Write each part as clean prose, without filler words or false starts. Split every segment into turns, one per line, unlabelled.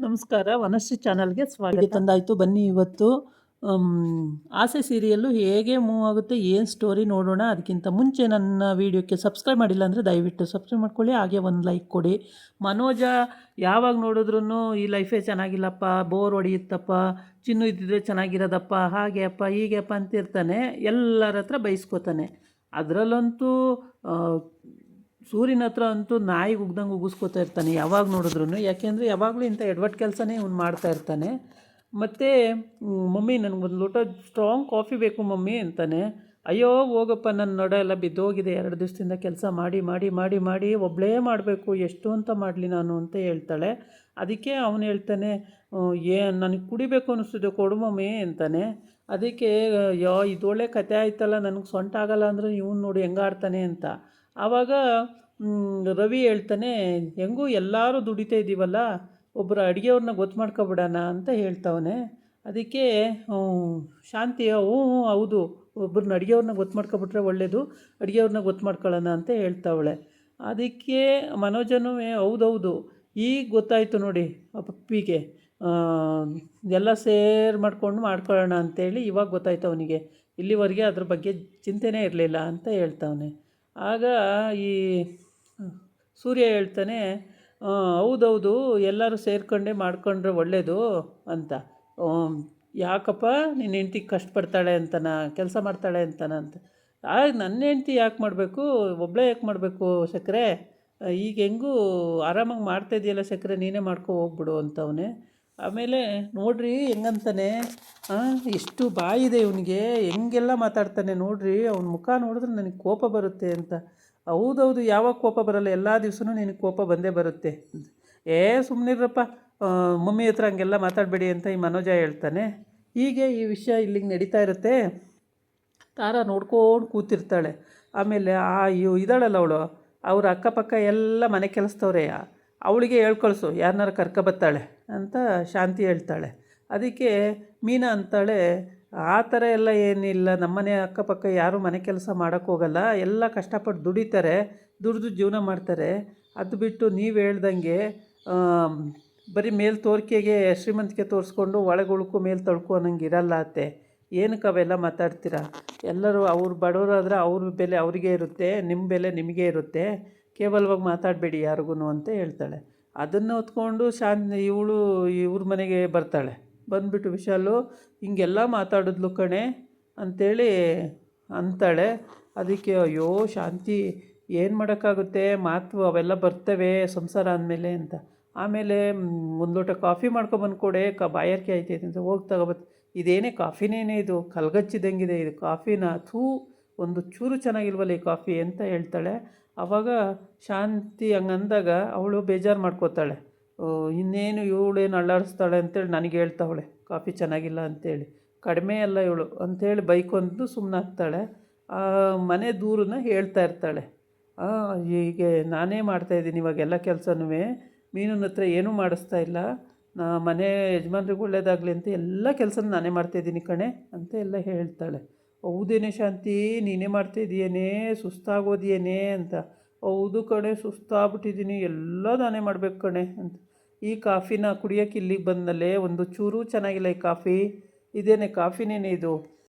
ನಮಸ್ಕಾರ, ವನಶ್ರೀ ಚಾನಲ್ಗೆ ಸ್ವಾಗತ. ತಂದಾಯಿತು, ಬನ್ನಿ ಇವತ್ತು ಆಸೆ ಸೀರಿಯಲ್ಲು ಹೇಗೆ ಮೂವ್ ಆಗುತ್ತೆ, ಏನು ಸ್ಟೋರಿ ನೋಡೋಣ. ಅದಕ್ಕಿಂತ ಮುಂಚೆ ನನ್ನ ವೀಡಿಯೋಕ್ಕೆ ಸಬ್ಸ್ಕ್ರೈಬ್ ಮಾಡಿಲ್ಲ ಅಂದರೆ ದಯವಿಟ್ಟು ಸಬ್ಸ್ಕ್ರೈಬ್ ಮಾಡ್ಕೊಳ್ಳಿ, ಹಾಗೆ ಒಂದು ಲೈಕ್ ಕೊಡಿ. ಮನೋಜ ಯಾವಾಗ ನೋಡಿದ್ರೂ ಈ ಲೈಫೇ ಚೆನ್ನಾಗಿಲ್ಲಪ್ಪ, ಬೋರ್ ಹೊಡೆಯುತ್ತಪ್ಪ, ಚಿನ್ನು ಇದ್ದಿದ್ರೆ ಚೆನ್ನಾಗಿರೋದಪ್ಪ, ಹಾಗೆ ಅಪ್ಪ ಹೀಗೆ ಅಪ್ಪ ಅಂತಿರ್ತಾನೆ, ಎಲ್ಲರ ಹತ್ರ ಬೈಸ್ಕೋತಾನೆ. ಅದರಲ್ಲಂತೂ ಸೂರ್ಯನ ಹತ್ರ ಅಂತೂ ನಾಯಿ ಉಗ್ದಂಗೆ ಉಗಿಸ್ಕೋತಾ ಇರ್ತಾನೆ ಯಾವಾಗ ನೋಡಿದ್ರು. ಯಾಕೆಂದರೆ ಯಾವಾಗಲೂ ಇಂಥ ಎಡವಟ್ಟು ಕೆಲಸನೇ ಇವ್ನು ಮಾಡ್ತಾ ಇರ್ತಾನೆ. ಮತ್ತು ಮಮ್ಮಿ ನನಗೊಂದು ಲೋಟ ಸ್ಟ್ರಾಂಗ್ ಕಾಫಿ ಬೇಕು ಮಮ್ಮಿ ಅಂತಾನೆ. ಅಯ್ಯೋ ಹೋಗಪ್ಪ, ನನ್ನ ನಡ ಎಲ್ಲ ಬಿದ್ದೋಗಿದೆ, 2 ದಿವಸದಿಂದ ಕೆಲಸ ಮಾಡಿ ಮಾಡಿ ಮಾಡಿ ಮಾಡಿ ಒಬ್ಬಳೇ ಮಾಡಬೇಕು, ಎಷ್ಟು ಅಂತ ಮಾಡಲಿ ನಾನು ಅಂತ ಹೇಳ್ತಾಳೆ. ಅದಕ್ಕೆ ಅವನು ಹೇಳ್ತಾನೆ, ನನಗೆ ಕುಡಿಬೇಕು ಅನ್ನಿಸ್ತಿದೆ, ಕೊಡು ಮಮ್ಮಿ ಅಂತಾನೆ. ಅದಕ್ಕೆ ಇದೊಳ್ಳೆ ಕತೆ ಆಯ್ತಲ್ಲ, ನನಗೆ ಸೊಂಟ ಆಗಲ್ಲ ಅಂದರೆ ಇವನು ನೋಡಿ ಹೆಂಗಾಡ್ತಾನೆ ಅಂತ. ಆವಾಗ ರವಿ ಹೇಳ್ತಾನೆ, ಹೆಂಗೂ ಎಲ್ಲರೂ ದುಡಿತಾ ಇದ್ದೀವಲ್ಲ, ಒಬ್ಬರು ಅಡುಗೆಯವ್ರನ್ನ ಗೊತ್ತು ಮಾಡ್ಕೊಬಿಡೋಣ ಅಂತ ಹೇಳ್ತವನೆ. ಅದಕ್ಕೆ ಶಾಂತಿ ಹೌದು, ಒಬ್ಬರನ್ನ ಅಡುಗೆಯವ್ರನ್ನ ಗೊತ್ತು ಮಾಡ್ಕೊಬಿಟ್ರೆ ಒಳ್ಳೆಯದು, ಅಡುಗೆಯವ್ರನ್ನ ಗೊತ್ತು ಮಾಡ್ಕೊಳ್ಳೋಣ ಅಂತ ಹೇಳ್ತಾವಳೆ. ಅದಕ್ಕೆ ಮನೋಜನೂ ಹೌದೌದು, ಈಗ ಗೊತ್ತಾಯಿತು ನೋಡಿ ಆ ಪಪ್ಪಿಗೆ, ಎಲ್ಲ ಮಾಡ್ಕೊಳ್ಳೋಣ ಅಂತೇಳಿ ಇವಾಗ ಗೊತ್ತಾಯ್ತು ಅವನಿಗೆ, ಇಲ್ಲಿವರೆಗೆ ಅದ್ರ ಬಗ್ಗೆ ಚಿಂತೆನೇ ಇರಲಿಲ್ಲ ಅಂತ ಹೇಳ್ತವನೆ. ಆಗ ಈ ಸೂರ್ಯ ಹೇಳ್ತಾನೆ, ಹೌದೌದು ಎಲ್ಲರೂ ಸೇರ್ಕೊಂಡೇ ಮಾಡ್ಕೊಂಡ್ರೆ ಒಳ್ಳೆಯದು ಅಂತ. ಯಾಕಪ್ಪ ನಿನ್ನ ಹೆಂಡ್ತಿ ಕಷ್ಟಪಡ್ತಾಳೆ ಅಂತನ, ಕೆಲಸ ಮಾಡ್ತಾಳೆ ಅಂತನ ಅಂತ. ನನ್ನ ಹೆಂಡ್ತಿ ಯಾಕೆ ಮಾಡಬೇಕು, ಒಬ್ಬಳೇ ಯಾಕೆ ಮಾಡಬೇಕು ಸಕ್ಕರೆ, ಈಗ ಹೆಂಗೂ ಆರಾಮಾಗಿ ಮಾಡ್ತಾಯಿದೆಯಲ್ಲ ಸಕ್ಕರೆ, ನೀನೇ ಮಾಡ್ಕೊ ಹೋಗ್ಬಿಡು ಅಂತವನೇ. ಆಮೇಲೆ ನೋಡ್ರಿ ಹೆಂಗಂತಾನೆ, ಎಷ್ಟು ಬಾಯಿದೆ ಇವನಿಗೆ, ಹೆಂಗೆಲ್ಲ ಮಾತಾಡ್ತಾನೆ ನೋಡ್ರಿ, ಅವನ ಮುಖ ನೋಡಿದ್ರೆ ನನಗೆ ಕೋಪ ಬರುತ್ತೆ ಅಂತ. ಹೌದೌದು, ಯಾವಾಗ ಕೋಪ ಬರಲ್ಲ, ಎಲ್ಲ ದಿವಸನೂ ನಿನಗೆ ಕೋಪ ಬಂದೇ ಬರುತ್ತೆ. ಸುಮ್ಮನಿರಪ್ಪ, ಮಮ್ಮಿ ಹತ್ರ ಹಂಗೆಲ್ಲ ಮಾತಾಡಬೇಡಿ ಅಂತ ಈ ಮನೋಜ ಹೇಳ್ತಾನೆ. ಹೀಗೆ ಈ ವಿಷಯ ಇಲ್ಲಿಗೆ ನಡೀತಾ ಇರುತ್ತೆ. ತಾರಾ ನೋಡ್ಕೊಂಡು ಕೂತಿರ್ತಾಳೆ. ಆಮೇಲೆ ಇದ್ದಾಳಲ್ಲ ಅವಳು, ಅವ್ರ ಅಕ್ಕಪಕ್ಕ ಎಲ್ಲ ಮನೆ ಕೆಲಸದವ್ರೆ, ಅವಳಿಗೆ ಹೇಳ್ಕಳಿಸು, ಯಾರನ್ನಾರು ಕರ್ಕೊಬತ್ತಾಳೆ ಅಂತ ಶಾಂತಿ ಹೇಳ್ತಾಳೆ. ಅದಕ್ಕೆ ಮೀನಾ ಅಂತಾಳೆ, ಆ ಥರ ಎಲ್ಲ ಏನಿಲ್ಲ, ನಮ್ಮನೆ ಅಕ್ಕಪಕ್ಕ ಯಾರೂ ಮನೆ ಕೆಲಸ ಮಾಡೋಕ್ಕೆ ಹೋಗಲ್ಲ, ಎಲ್ಲ ಕಷ್ಟಪಟ್ಟು ದುಡಿತಾರೆ, ದುಡಿದು ಜೀವನ ಮಾಡ್ತಾರೆ. ಅದು ಬಿಟ್ಟು ನೀವು ಹೇಳ್ದಂಗೆ ಬರೀ ಮೇಲ್ ತೋರಿಕೆಗೆ ಶ್ರೀಮಂತಿಕೆ ತೋರಿಸ್ಕೊಂಡು ಒಳಗೆ ಉಳ್ಕೊ ಮೇಲೆ ತಳ್ಕೊ ಅನ್ನಂಗೆ ಇರಲ್ಲ ಅತ್ತೆ, ಏನಕ್ಕೆ ಅವೆಲ್ಲ ಮಾತಾಡ್ತೀರಾ? ಎಲ್ಲರೂ ಅವ್ರು ಬಡವರಾದರೆ ಅವ್ರ ಬೆಲೆ ಅವ್ರಿಗೆ ಇರುತ್ತೆ, ನಿಮ್ಮ ಬೆಲೆ ನಿಮಗೆ ಇರುತ್ತೆ, ಕೇವಲವಾಗಿ ಮಾತಾಡಬೇಡಿ ಯಾರಿಗೂ ಅಂತ ಹೇಳ್ತಾಳೆ. ಅದನ್ನು ಹೊತ್ಕೊಂಡು ಇವಳು ಇವ್ರ ಮನೆಗೆ ಬರ್ತಾಳೆ. ಬಂದುಬಿಟ್ಟು ವಿಶಾಲು ಹಿಂಗೆಲ್ಲ ಮಾತಾಡಿದ್ಲು ಕಣೆ ಅಂಥೇಳಿ ಅಂತಾಳೆ. ಅದಕ್ಕೆ ಅಯ್ಯೋ ಶಾಂತಿ, ಏನು ಮಾಡೋಕ್ಕಾಗುತ್ತೆ, ಮಾತು ಅವೆಲ್ಲ ಬರ್ತವೆ ಸಂಸಾರ ಅಂದಮೇಲೆ ಅಂತ. ಆಮೇಲೆ ಒಂದು ಲೋಟ ಕಾಫಿ ಮಾಡ್ಕೊಬಂದು ಕೊಡೆ, ಬಾಯಾರಿಕೆ ಆಯ್ತೈತೆ ಅಂತ. ಹೋಗಿ ತಗೋಬತ್ತು. ಇದೇನೇ ಕಾಫಿನೇನೇ ಇದು, ಕಲ್ಗಚ್ಚಿದಂಗಿದೆ ಇದು ಕಾಫಿನ, ಒಂದು ಚೂರು ಚೆನ್ನಾಗಿಲ್ವಲ್ಲ ಈ ಕಾಫಿ ಅಂತ ಹೇಳ್ತಾಳೆ. ಆವಾಗ ಶಾಂತಿ ಹಂಗಂದಾಗ ಅವಳು ಬೇಜಾರು ಮಾಡ್ಕೋತಾಳೆ. ಇನ್ನೇನು ಇವಳೇನು ಅಳ್ಳಾಡಿಸ್ತಾಳೆ ಅಂತೇಳಿ ನನಗೆ ಹೇಳ್ತಾವಳೆ ಕಾಫಿ ಚೆನ್ನಾಗಿಲ್ಲ ಅಂತೇಳಿ, ಕಡಿಮೆ ಅಲ್ಲ ಇವಳು ಅಂಥೇಳಿ ಬೈಕೊಂದು ಸುಮ್ಮನಾಗ್ತಾಳೆ. ಮನೆ ದೂರನ್ನ ಹೇಳ್ತಾ ಇರ್ತಾಳೆ, ಹೀಗೆ ನಾನೇ ಮಾಡ್ತಾಯಿದ್ದೀನಿ ಇವಾಗೆಲ್ಲ ಕೆಲಸನೂ, ಮೀನನ ಹತ್ರ ಏನೂ ಮಾಡಿಸ್ತಾ ಇಲ್ಲ, ಮನೆ ಯಜಮಾನ್ರಿಗೆ ಒಳ್ಳೇದಾಗಲಿ ಅಂತ ಎಲ್ಲ ಕೆಲಸನ ನಾನೇ ಮಾಡ್ತಾಯಿದ್ದೀನಿ ಕಣೆ ಅಂತ ಎಲ್ಲ ಹೇಳ್ತಾಳೆ. ಹೌದೇನೆ ಶಾಂತಿ, ನೀನೇ ಮಾಡ್ತಾಯಿದ್ದೀಯೇನೇ, ಸುಸ್ತಾಗೋದಿಯೇನೇ ಅಂತ. ಹೌದು ಕಣೆ, ಸುಸ್ತಾಗ್ಬಿಟ್ಟಿದ್ದೀನಿ, ಎಲ್ಲ ನಾನೇ ಮಾಡಬೇಕು ಕಣೆ ಅಂತ. ಈ ಕಾಫಿನ ಕುಡಿಯೋಕ್ಕೆ ಇಲ್ಲಿಗೆ ಬಂದಲ್ಲೇ ಒಂದು ಚೂರು ಚೆನ್ನಾಗಿಲ್ಲ ಈ ಕಾಫಿ, ಇದೇನೆ ಕಾಫಿನೇನೆ ಇದು,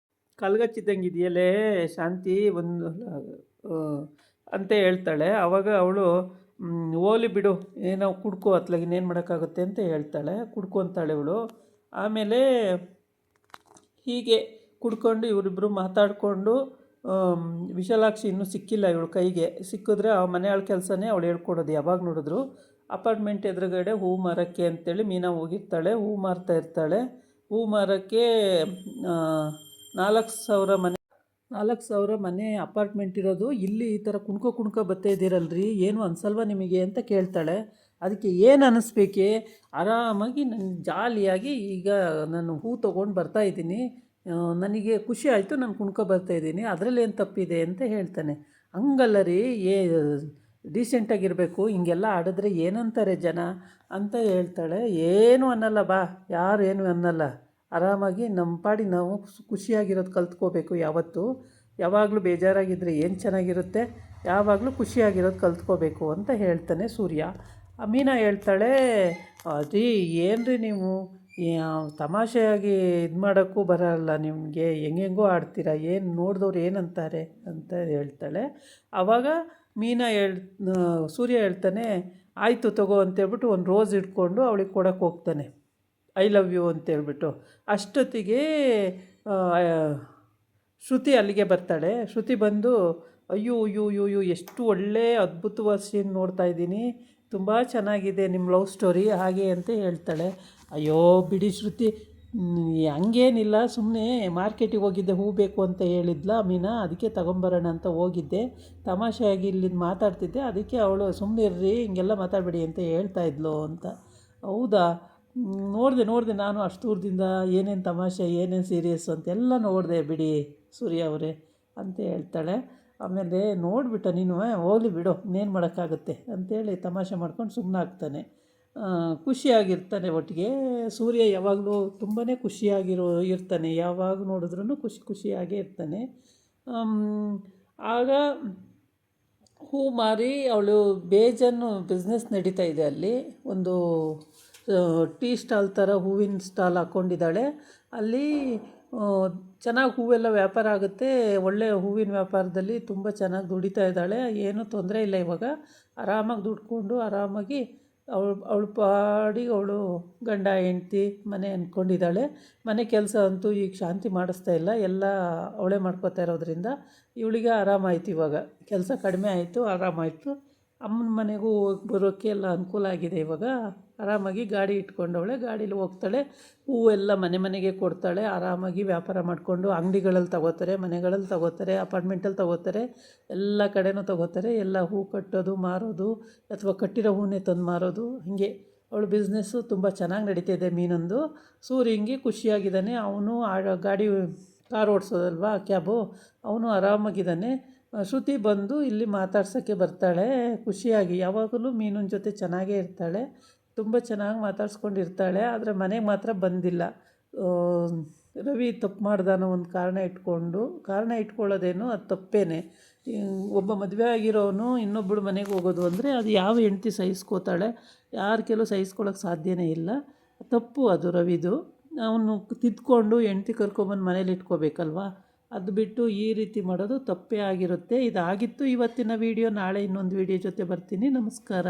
ಕಲ್ಗಚ್ಚಿದ್ದಂಗೆ ಇದೆಯಲ್ಲೇ ಶಾಂತಿ ಒಂದು ಅಂತ ಹೇಳ್ತಾಳೆ. ಆವಾಗ ಅವಳು ಓಲಿ ಬಿಡು, ಏನೋ ಕುಡ್ಕೋ ಅತ್ಲಾಗ ಇನ್ನೇನು ಮಾಡೋಕ್ಕಾಗುತ್ತೆ ಅಂತ ಹೇಳ್ತಾಳೆ. ಕುಡ್ಕೊತಾಳೆ ಇವಳು. ಆಮೇಲೆ ಹೀಗೆ ಕುಡ್ಕೊಂಡು ಇವರಿಬ್ಬರು ಮಾತಾಡಿಕೊಂಡು, ವಿಶಾಲಾಕ್ಷಿ ಇನ್ನೂ ಸಿಕ್ಕಿಲ್ಲ ಇವಳು ಕೈಗೆ, ಸಿಕ್ಕಿದ್ರೆ ಆ ಮನೆಯಾಳ ಕೆಲಸನೇ ಅವಳು ಹೇಳ್ಕೊಡೋದು ಯಾವಾಗ ನೋಡಿದ್ರು. ಅಪಾರ್ಟ್ಮೆಂಟ್ ಎದುರುಗಡೆ ಹೂ ಮಾರೋಕ್ಕೆ ಅಂತೇಳಿ ಮೀನಾ ಹೋಗಿರ್ತಾಳೆ, ಹೂ ಮಾರ್ತಾ ಇರ್ತಾಳೆ. ಹೂ ಮಾರೋಕ್ಕೆ 4,000 ಮನೆ ಅಪಾರ್ಟ್ಮೆಂಟ್ ಇರೋದು, ಇಲ್ಲಿ ಈ ಥರ ಕುಣ್ಕೊ ಬರ್ತಾ ಇದ್ದೀರಲ್ರಿ, ಏನು ಅನ್ಸಲ್ವ ನಿಮಗೆ ಅಂತ ಕೇಳ್ತಾಳೆ. ಅದಕ್ಕೆ ಏನು ಅನ್ನಿಸ್ಬೇಕೆ, ಆರಾಮಾಗಿ ನಾನು ಜಾಲಿಯಾಗಿ ಈಗ ನಾನು ಹೂ ತೊಗೊಂಡು ಬರ್ತಾಯಿದ್ದೀನಿ, ನನಗೆ ಖುಷಿ ಆಯಿತು, ನಾನು ಬರ್ತಾಯಿದ್ದೀನಿ, ಅದರಲ್ಲಿ ಏನು ತಪ್ಪಿದೆ ಅಂತ ಹೇಳ್ತಾನೆ. ಹಂಗಲ್ಲ ರೀ, ಡೀಸೆಂಟಾಗಿರಬೇಕು, ಹಿಂಗೆಲ್ಲ ಆಡಿದ್ರೆ ಏನಂತಾರೆ ಜನ ಅಂತ ಹೇಳ್ತಾಳೆ. ಏನೂ ಅನ್ನಲ್ಲ ಬಾ, ಯಾರು ಏನು ಅನ್ನಲ್ಲ, ಆರಾಮಾಗಿ ನಮ್ಮ ಪಾಡಿ ನಾವು ಖುಷಿಯಾಗಿರೋದು ಕಲ್ತ್ಕೋಬೇಕು. ಯಾವಾಗಲೂ ಬೇಜಾರಾಗಿದ್ದರೆ ಏನು ಚೆನ್ನಾಗಿರುತ್ತೆ, ಯಾವಾಗಲೂ ಖುಷಿಯಾಗಿರೋದು ಕಲ್ತ್ಕೋಬೇಕು ಅಂತ ಹೇಳ್ತಾನೆ ಸೂರ್ಯ. ಮೀನಾ ಹೇಳ್ತಾಳೆ, ಅದೇ ಏನ್ರಿ ನೀವು ತಮಾಷೆಯಾಗಿ ಇದು ಮಾಡೋಕ್ಕೂ ಬರಲ್ಲ ನಿಮಗೆ, ಹೆಂಗೆಂಗೋ ಆಡ್ತೀರಾ, ಏನು ನೋಡಿದವ್ರು ಏನಂತಾರೆ ಅಂತ ಹೇಳ್ತಾಳೆ. ಆವಾಗ ಮೀನಾ ಸೂರ್ಯ ಹೇಳ್ತಾನೆ, ಆಯಿತು ತಗೋ ಅಂತೇಳ್ಬಿಟ್ಟು ಒಂದು ರೋಸ್ ಇಟ್ಕೊಂಡು ಅವಳಿಗೆ ಕೊಡೋಕ್ಕೆ ಹೋಗ್ತಾನೆ, ಐ ಲವ್ ಯು ಅಂತೇಳ್ಬಿಟ್ಟು. ಅಷ್ಟೊತ್ತಿಗೆ ಶ್ರುತಿ ಅಲ್ಲಿಗೆ ಬರ್ತಾಳೆ. ಶ್ರುತಿ ಬಂದು, ಅಯ್ಯೋ ಅಯ್ಯೋ ಅಯ್ಯೋ ಅಯ್ಯೋ ಎಷ್ಟು ಒಳ್ಳೆ ಅದ್ಭುತವಾದ ಸೀನ್ ನೋಡ್ತಾ ಇದ್ದೀನಿ, ತುಂಬ ಚೆನ್ನಾಗಿದೆ ನಿಮ್ಮ ಲವ್ ಸ್ಟೋರಿ ಹಾಗೆ ಅಂತ ಹೇಳ್ತಾಳೆ. ಅಯ್ಯೋ ಬಿಡಿ ಶ್ರುತಿ, ಹಂಗೇನಿಲ್ಲ, ಸುಮ್ಮನೆ ಮಾರ್ಕೆಟಿಗೆ ಹೋಗಿದ್ದೆ, ಹೂ ಬೇಕು ಅಂತ ಹೇಳಿದ್ಲ ಮೀನಾ, ಅದಕ್ಕೆ ತಗೊಂಬರೋಣ ಅಂತ ಹೋಗಿದ್ದೆ, ತಮಾಷೆಯಾಗಿ ಇಲ್ಲಿಂದ ಮಾತಾಡ್ತಿದ್ದೆ, ಅದಕ್ಕೆ ಅವಳು ಸುಮ್ಮನೆ ಇರ್ರಿ ಹಿಂಗೆಲ್ಲ ಮಾತಾಡಬೇಡಿ ಅಂತ ಹೇಳ್ತಾ ಇದ್ಲು ಅಂತ. ಹೌದಾ, ನೋಡಿದೆ ನಾನು ಅಷ್ಟು ದೂರದಿಂದ ಏನೇನು ತಮಾಷೆ ಏನೇನು ಸೀರಿಯಸ್ಸು ಅಂತೆಲ್ಲ ನೋಡಿದೆ ಬಿಡಿ ಸೂರ್ಯ ಅವರೇ ಅಂತ ಹೇಳ್ತಾಳೆ. ಆಮೇಲೆ ನೋಡಿಬಿಟ್ಟ ನೀನು, ಹೋಗಲಿ ಬಿಡು ಇನ್ನೇನು ಮಾಡೋಕ್ಕಾಗುತ್ತೆ ಅಂತೇಳಿ ತಮಾಷೆ ಮಾಡ್ಕೊಂಡು ಸುಮ್ಮನಾಗ್ತಾನೆ. ಖುಷಿಯಾಗಿರ್ತಾನೆ ಒಟ್ಟಿಗೆ. ಸೂರ್ಯ ಯಾವಾಗಲೂ ತುಂಬಾ ಇರ್ತಾನೆ, ಯಾವಾಗ ನೋಡಿದ್ರೂ ಖುಷಿಯಾಗೇ ಇರ್ತಾನೆ. ಆಗ ಹೂ ಮಾರಿ ಅವಳು ಬೇಜಾನು ಬಿಸ್ನೆಸ್ ನಡೀತಾ ಇದೆ ಅಲ್ಲಿ. ಒಂದು ಟೀ ಸ್ಟಾಲ್ ಥರ ಹೂವಿನ ಸ್ಟಾಲ್ ಹಾಕ್ಕೊಂಡಿದ್ದಾಳೆ. ಅಲ್ಲಿ ಚೆನ್ನಾಗಿ ಹೂವೆಲ್ಲ ವ್ಯಾಪಾರ ಆಗುತ್ತೆ, ಒಳ್ಳೆಯ ಹೂವಿನ ವ್ಯಾಪಾರದಲ್ಲಿ ತುಂಬ ಚೆನ್ನಾಗಿ ದುಡಿತಾ ಇದ್ದಾಳೆ, ಏನೂ ತೊಂದರೆ ಇಲ್ಲ. ಇವಾಗ ಆರಾಮಾಗಿ ದುಡ್ಕೊಂಡು ಆರಾಮಾಗಿ ಅವಳ ಪಾಡಿಗೆ ಅವಳು ಗಂಡ ಹೆಂಡ್ತಿ ಮನೆ ಅಂದ್ಕೊಂಡಿದ್ದಾಳೆ. ಮನೆ ಕೆಲಸ ಅಂತೂ ಈಗ ಶಾಂತಿ ಮಾಡಿಸ್ತಾ ಇಲ್ಲ, ಎಲ್ಲ ಅವಳೇ ಮಾಡ್ಕೋತಾ ಇರೋದ್ರಿಂದ ಇವಳಿಗೆ ಆರಾಮಾಯಿತು. ಇವಾಗ ಕೆಲಸ ಕಡಿಮೆ ಆಯಿತು, ಆರಾಮಾಯಿತು. ಅಮ್ಮನ ಮನೆಗೂ ಹೋಗಿ ಬರೋಕ್ಕೆ ಎಲ್ಲ ಅನುಕೂಲ ಆಗಿದೆ. ಇವಾಗ ಆರಾಮಾಗಿ ಗಾಡಿ ಇಟ್ಕೊಂಡವಳೆ, ಗಾಡೀಲಿ ಹೋಗ್ತಾಳೆ, ಹೂವೆಲ್ಲ ಮನೆಗೆ ಕೊಡ್ತಾಳೆ. ಆರಾಮಾಗಿ ವ್ಯಾಪಾರ ಮಾಡಿಕೊಂಡು ಅಂಗಡಿಗಳಲ್ಲಿ ತಗೋತಾರೆ, ಮನೆಗಳಲ್ಲಿ ತಗೋತಾರೆ, ಅಪಾರ್ಟ್ಮೆಂಟಲ್ಲಿ ತಗೋತಾರೆ, ಎಲ್ಲ ಕಡೆನೂ ತಗೋತಾರೆ. ಎಲ್ಲ ಹೂ ಕಟ್ಟೋದು ಮಾರೋದು ಅಥವಾ ಕಟ್ಟಿರೋ ಹೂವನ್ನೇ ತಂದು ಮಾರೋದು, ಹೀಗೆ ಅವಳ ಬಿಸ್ನೆಸ್ಸು ತುಂಬ ಚೆನ್ನಾಗಿ ನಡೀತಿದೆ ಮೀನಂದು. ಸೂರ್ಯಂಗೆ ಖುಷಿಯಾಗಿದ್ದಾನೆ, ಅವನು ಗಾಡಿ ಕಾರ್ ಓಡಿಸೋದಲ್ವಾ ಕ್ಯಾಬು, ಅವನು ಆರಾಮಾಗಿದ್ದಾನೆ. ಶ್ರುತಿ ಬಂದು ಇಲ್ಲಿ ಮಾತಾಡ್ಸೋಕ್ಕೆ ಬರ್ತಾಳೆ ಖುಷಿಯಾಗಿ. ಯಾವಾಗಲೂ ಮೀನಿನ ಜೊತೆ ಚೆನ್ನಾಗೇ ಇರ್ತಾಳೆ, ತುಂಬ ಚೆನ್ನಾಗಿ ಮಾತಾಡ್ಸ್ಕೊಂಡಿರ್ತಾಳೆ. ಆದರೆ ಮನೆಗೆ ಮಾತ್ರ ಬಂದಿಲ್ಲ. ರವಿ ತಪ್ಪು ಮಾಡ್ದಾನೋ ಒಂದು ಕಾರಣ ಇಟ್ಕೊಳ್ಳೋದೇನು ಅದು ತಪ್ಪೇನೆ. ಒಬ್ಬ ಮದುವೆ ಆಗಿರೋನು ಇನ್ನೊಬ್ಬಳು ಮನೆಗೆ ಹೋಗೋದು ಅಂದರೆ ಅದು ಯಾವ ಹೆಂಡ್ತಿ ಸಹಿಸ್ಕೋತಾಳೆ? ಯಾರ ಕೆಲವು ಸಹಿಸ್ಕೊಳ್ಳೋಕೆ ಸಾಧ್ಯನೇ ಇಲ್ಲ. ತಪ್ಪು ಅದು ರವಿದು. ಅವನು ತಿದ್ದುಕೊಂಡು ಹೆಂಡ್ತಿ ಕರ್ಕೊಬಂದು ಮನೇಲಿ ಇಟ್ಕೋಬೇಕಲ್ವ, ಅದು ಬಿಟ್ಟು ಈ ರೀತಿ ಮಾಡೋದು ತಪ್ಪೇ ಆಗಿರುತ್ತೆ. ಇದಾಗಿತ್ತು ಇವತ್ತಿನ ವಿಡಿಯೋ. ನಾಳೆ ಇನ್ನೊಂದು ವಿಡಿಯೋ ಜೊತೆ ಬರ್ತೀನಿ. ನಮಸ್ಕಾರ.